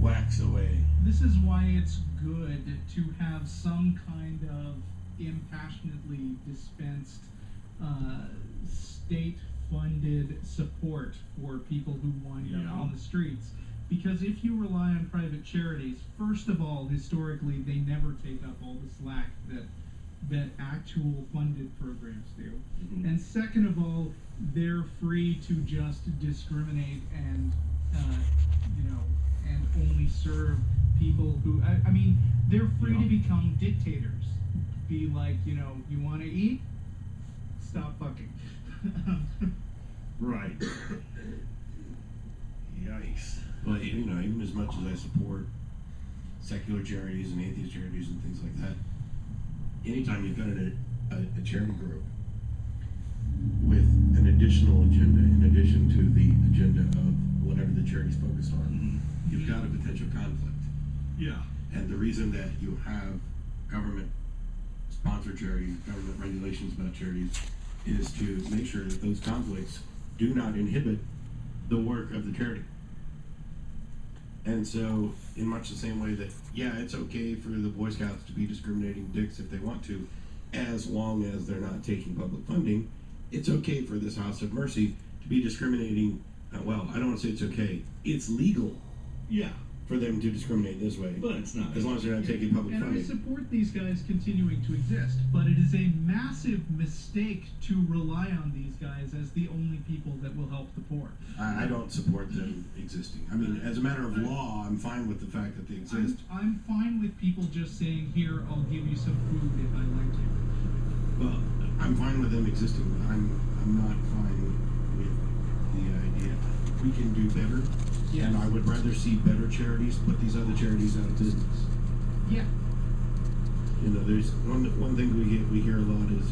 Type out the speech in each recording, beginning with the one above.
wax away. This is why it's good to have some kind of impassionately dispensed state-funded support for people who wind up on the streets. Because if you rely on private charities, first of all, historically, they never take up all the slack that actual funded programs do. Mm-hmm. And second of all, they're free to just discriminate and and only serve people who, I mean, they're free to become dictators. Be like, you want to eat? Stop fucking. Right. Yikes. But, even as much as I support secular charities and atheist charities and things like that, anytime you've got a charity group with an additional agenda in addition to the agenda of whatever the charity's focused on, you've got a potential conflict. Yeah. And the reason that you have government-sponsored charities, government regulations about charities, is to make sure that those conflicts do not inhibit the work of the charity. And so, in much the same way that, it's okay for the Boy Scouts to be discriminating dicks if they want to, as long as they're not taking public funding, it's okay for this House of Mercy to be discriminating. I don't want to say it's okay. It's legal. Yeah. For them to discriminate this way. But it's not. As long as they're not taking public and funding. I support these guys continuing to exist, but it is a massive mistake to rely on these guys as the only people that will help the poor. I don't support them existing. I mean, as a matter of law, I'm fine with the fact that they exist. I'm fine with people just saying, here, I'll give you some food if I like to. Well, I'm fine with them existing, but I'm not fine with the idea. We can do better. Yes. And I would rather see better charities put these other charities out of business. Yeah. There's one thing we hear a lot is,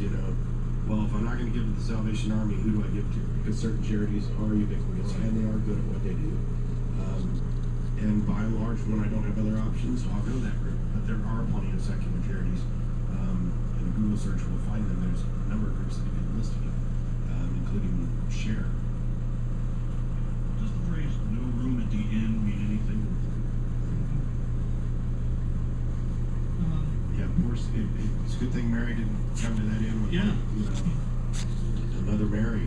well, if I'm not going to give to the Salvation Army, who do I give to? Because certain charities are ubiquitous and they are good at what they do. And by and large, when I don't have other options, I'll go that route. But there are plenty of secular charities. In a Google search, we'll find them. There's a number of groups that have been listed, including Share. Does the phrase "no room at the inn" mean anything? Of course, it's a good thing Mary didn't come to that inn with another Mary.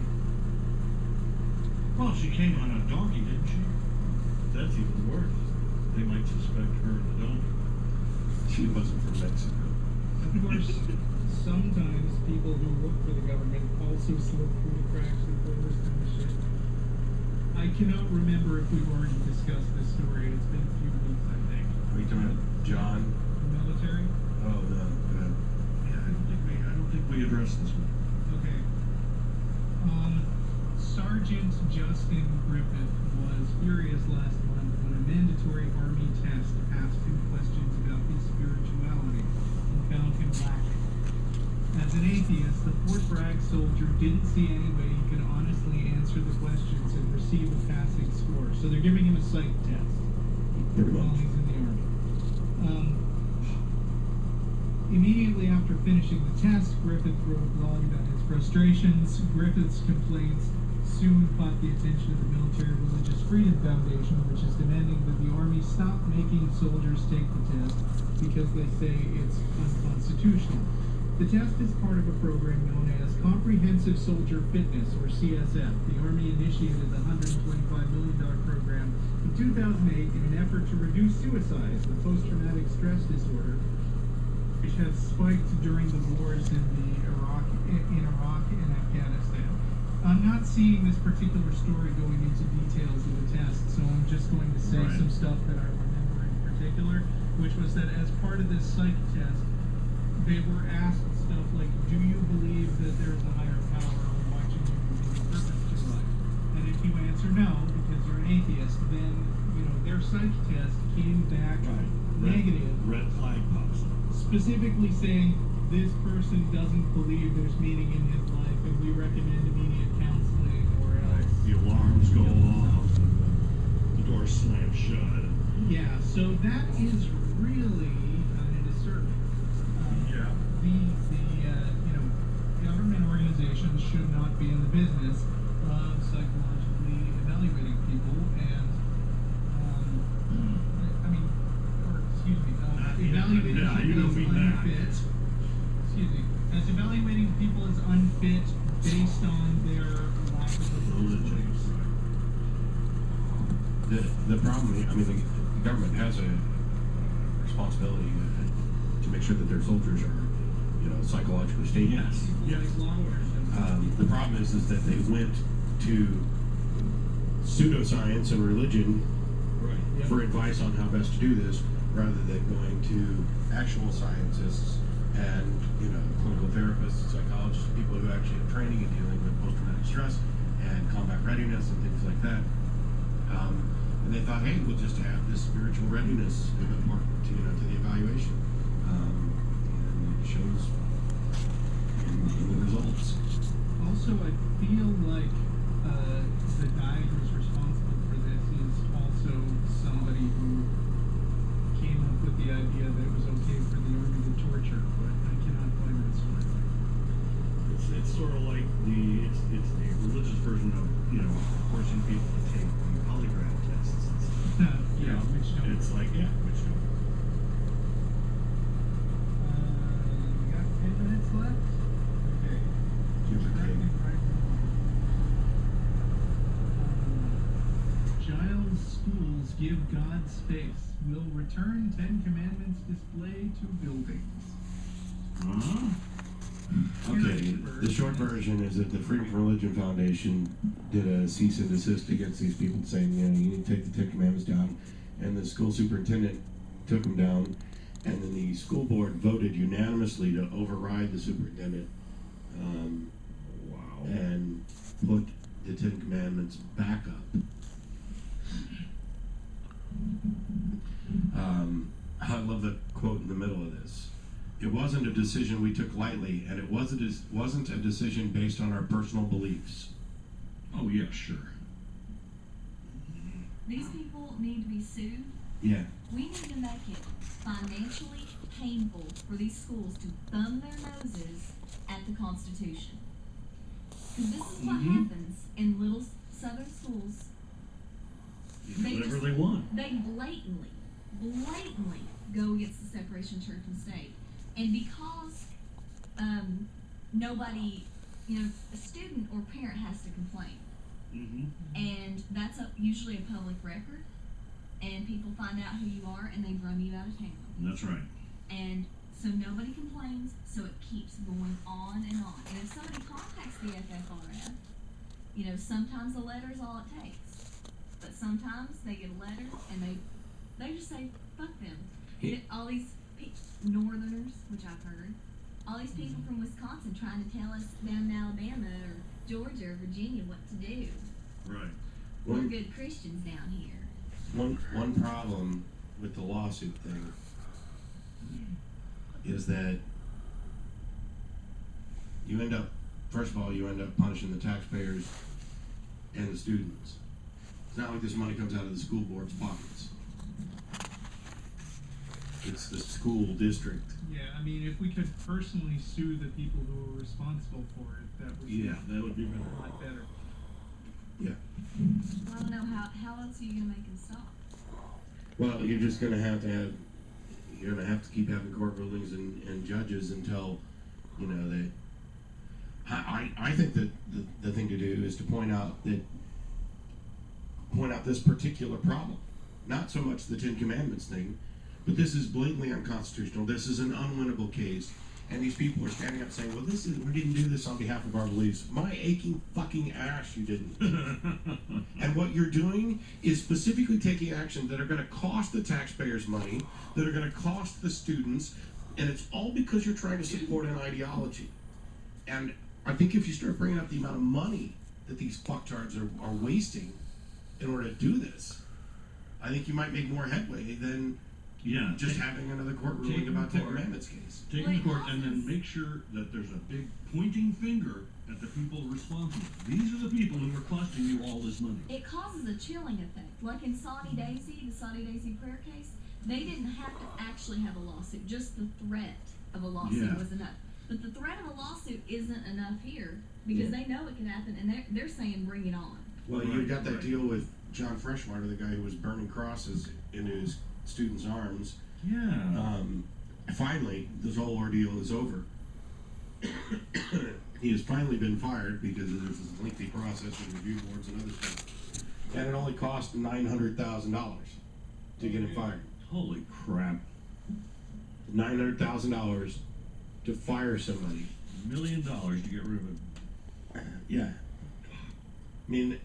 Well, she came on a donkey, didn't she? That's even worse. They might suspect her of the donkey. She wasn't from Mexico. Of course, sometimes people who work for the government also slip through the cracks and pull this kind of shit. I cannot remember if we've already discussed this story. It's been a few weeks, I think. Are you talking about John? Military? Oh, no. Yeah, I don't think we addressed this one. Okay. Sergeant Justin Griffith was furious last month when a mandatory Army test asked him questions about his spirituality and found him lacking. As an atheist, the Fort Bragg soldier didn't see any way he could honestly answer the questions and receive a passing score. So they're giving him a psych test while he's in the Army. Immediately after finishing the test, Griffith wrote a blog about his frustrations. Griffith's complaints soon caught the attention of the Military Religious Freedom Foundation, which is demanding that the Army stop making soldiers take the test because they say it's unconstitutional. The test is part of a program known as Comprehensive Soldier Fitness, or CSF. The Army initiated the $125 million program in 2008 in an effort to reduce suicides, the post-traumatic stress disorder, which has spiked during the wars in Iraq and Afghanistan. I'm not seeing this particular story going into details of the test, so I'm just going to say some stuff that I remember in particular, which was that as part of this psych test, they were asked stuff like, do you believe that there's a higher power watching you and purpose to life? And if you answer no, because you're an atheist, then, their psych test came back negative. Red flag pops up. Specifically saying this person doesn't believe there's meaning in his life, and we recommend immediate counseling or else. The alarms go off, and the door slams shut. Yeah, so that is really disturbing. The government organizations should not be in the business of psychologically evaluating people, and Yeah, you don't mean that. unfit. Excuse me. As evaluating people as unfit based on their lack of religion. The problem, I mean, the government has a responsibility to make sure that their soldiers are, psychologically stable. Yes. The problem is that they went to pseudoscience and religion Right. for advice on how best to do this, rather than going to actual scientists and clinical therapists, psychologists, people who actually have training in dealing with post-traumatic stress and combat readiness and things like that. And they thought, hey, we'll just have this spiritual readiness part to the evaluation, and it shows in the results. Also, I feel like the guy who's responsible for this is also somebody who came up with the idea that it was okay for the army to torture, but I cannot find that source. It's sort of like it's the religious version of forcing people to take the polygraph tests and stuff. Yeah, which don't. It's like which don't. We got 10 minutes left. Okay. Give or take. Giles schools give God space. Will return 10 Commandments display to buildings. Okay, the short version is that the Freedom from Religion Foundation did a cease and desist against these people, saying, you need to take the 10 Commandments down, and the school superintendent took them down, and then the school board voted unanimously to override the superintendent, Wow. and put the 10 Commandments back up. I love the quote in the middle of this. It wasn't a decision we took lightly, and it wasn't a decision based on our personal beliefs. Oh yeah, sure. These people need to be sued. Yeah. We need to make it financially painful for these schools to thumb their noses at the Constitution. Because this is what happens in little southern schools. Whatever they want. They blatantly go against the separation of church and state. And because nobody, a student or parent has to complain. And that's usually a public record. And people find out who you are and they run you out of town. That's right. And so nobody complains, so it keeps going on and on. And if somebody contacts the FFRF, sometimes a letter is all it takes. But sometimes they get a letter and they just say, fuck them. All these Northerners, which I've heard, all these people from Wisconsin trying to tell us down in Alabama or Georgia or Virginia what to do. Right. We're good Christians down here. One problem with the lawsuit thing is that you end up punishing the taxpayers and the students. It's not like this money comes out of the school board's pockets. It's the school district. Yeah, I mean, if we could personally sue the people who are responsible for it, that would be that would be better. a lot better. Yeah. Well, I don't know how else are you gonna make them stop? Well, you're just gonna have to keep having court rulings and judges until, that. I think that the thing to do is to point out this particular problem, not so much the 10 Commandments thing, but this is blatantly unconstitutional. This is an unwinnable case, and these people are standing up saying, "Well, we didn't do this on behalf of our beliefs." My aching fucking ass, you didn't. And what you're doing is specifically taking actions that are going to cost the taxpayers money, that are going to cost the students, and it's all because you're trying to support an ideology. And I think if you start bringing up the amount of money that these fucktards are wasting in order to do this, I think you might make more headway than just having another court ruling about 10 Commandments case. Take them to court and then make sure that there's a big pointing finger at the people responsible. These are the people who are costing you all this money. It causes a chilling effect. Like in Saudi Daisy, the Saudi Daisy prayer case, they didn't have to actually have a lawsuit. Just the threat of a lawsuit was enough. But the threat of a lawsuit isn't enough here because they know it can happen, and they're saying bring it on. Well, you got that deal with John Freshwater, the guy who was burning crosses into his students' arms. Yeah. finally, this whole ordeal is over. He has finally been fired because there's this lengthy process with review boards and other stuff. And it only cost $900,000 to get him fired. Holy crap. $900,000 to fire somebody. $1 million to get rid of it. Yeah. I mean,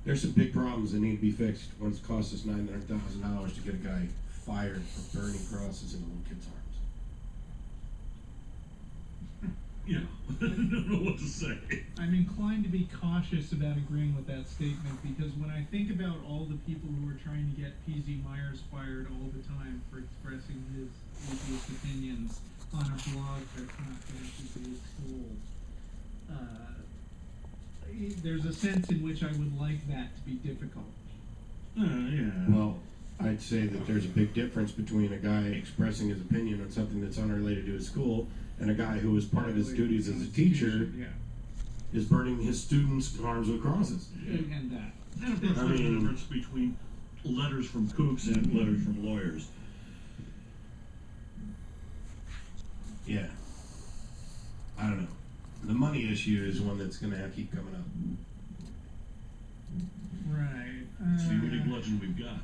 there's some big problems that need to be fixed. One's cost us $900,000 to get a guy fired for burning crosses into little kids' arms. Yeah, I don't know what to say. I'm inclined to be cautious about agreeing with that statement because when I think about all the people who are trying to get P.Z. Myers fired all the time for expressing his atheist opinions on a blog that's not connected to his school, there's a sense in which I would like that to be difficult. Yeah. Well, I'd say that there's a big difference between a guy expressing his opinion on something that's unrelated to his school and a guy who, as part of his duties as a teacher, is burning his students' arms with crosses. And that. And of course, there's a difference between letters from kooks and letters from lawyers. Yeah. I don't know. The money issue is one that's going to keep coming up. Right. It's the only legend we've got.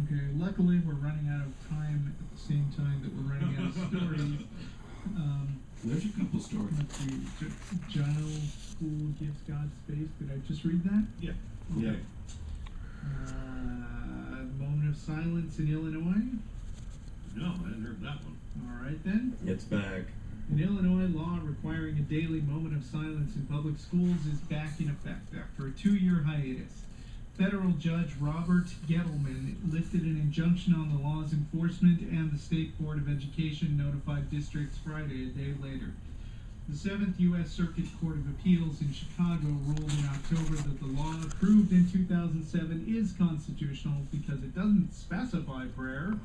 Okay, luckily we're running out of time at the same time that we're running out of stories. There's a couple stories. Let's see. Giles School gives God space. Did I just read that? Yeah. Yeah. Moment of silence in Illinois. No, I hadn't heard that one. All right then. It's back. In Illinois, law requiring a daily moment of silence in public schools is back in effect after a 2-year hiatus. Federal Judge Robert Gettleman lifted an injunction on the law's enforcement, and the State Board of Education notified districts Friday, a day later. The 7th U.S. Circuit Court of Appeals in Chicago ruled in October that the law approved in 2007 is constitutional because it doesn't specify prayer.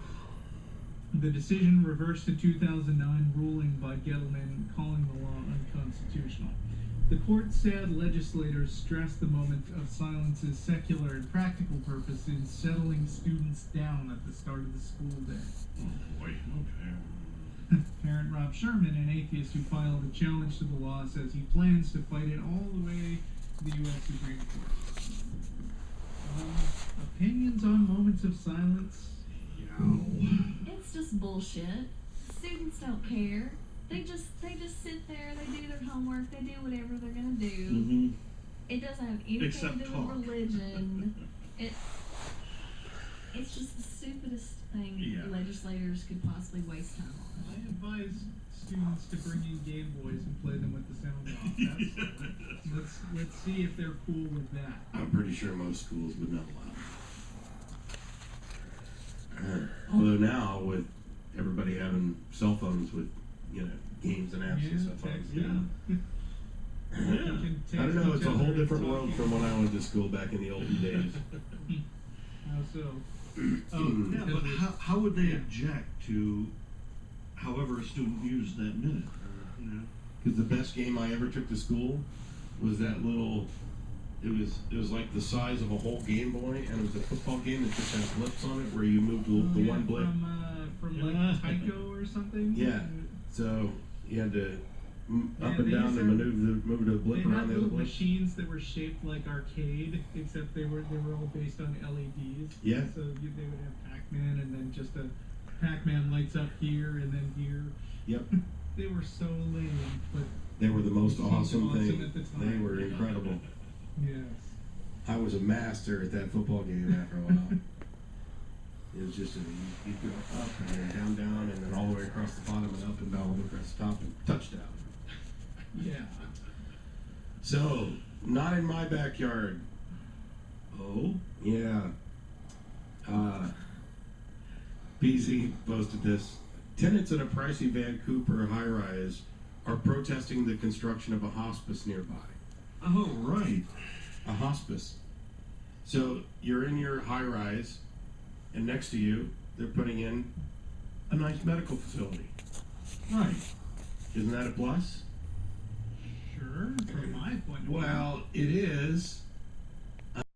The decision reversed a 2009 ruling by Gettleman calling the law unconstitutional. The court said legislators stressed the moment of silence's secular and practical purpose in settling students down at the start of the school day. Oh boy, okay. Parent Rob Sherman, an atheist who filed a challenge to the law, says he plans to fight it all the way to the U.S. Supreme Court. Opinions on moments of silence? It's just bullshit. Students don't care. They just sit there, they do their homework, they do whatever they're gonna do. Mm-hmm. It doesn't have anything Except to do talk. with religion. It's just the stupidest thing legislators could possibly waste time on. I advise students to bring in Game Boys and play them with the sound off. Let's see if they're cool with that. I'm pretty sure most schools would not allow it. Although now, with everybody having cell phones with, games and apps and stuff like that. I don't know, it's a whole different world from when I went to school back in the olden days. How so? Yeah, but how would they object to however a student used that minute? Because the best game I ever took to school was that little, it was like the size of a whole Game Boy, and it was a football game that just had blips on it where you moved the one blip. From like Tycho or something? Yeah. So you had to up and down and move the blip they around had the other little blip. machines that were shaped like arcade, except they were all based on LEDs. Yeah. So they would have Pac-Man, and then just a Pac-Man lights up here and then here. Yep. They were so lame, but They were the most awesome awesome thing. at the time. They were incredible. yes. I was a master at that football game after a while. It was just you'd go up and then down, and then all the way across the bottom and up and down all the way across the top and touchdown. Yeah. So, not in my backyard. Oh? Yeah. BZ posted this. Tenants in a pricey Vancouver high-rise are protesting the construction of a hospice nearby. Oh, right. A hospice. So, you're in your high-rise, and next to you, they're putting in a nice medical facility. Right. Isn't that a plus? Sure. From my point of view. Well, it is